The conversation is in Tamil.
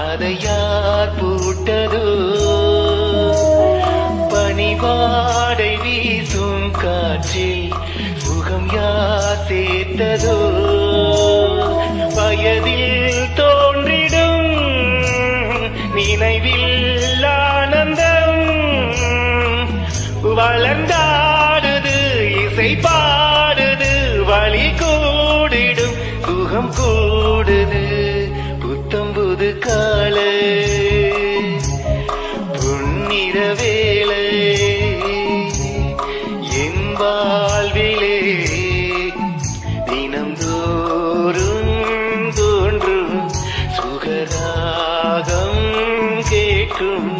அதை யார் பூட்டதோ பனிவாடை வீசும் காற்றில் சுகம் யார் சேர்த்ததோ வயதில் தோன்றிடும் நினைவில் ஆனந்தம் வளர்ந்தாடுது இசை பாடுது வழி கூடிடும் சுகம் கூடுது புத்தம்புது காலை பொன்னிற வேளை என் வாழ்விலே தினம்தோறும் தோன்றும் சுகராகம் கேட்கும்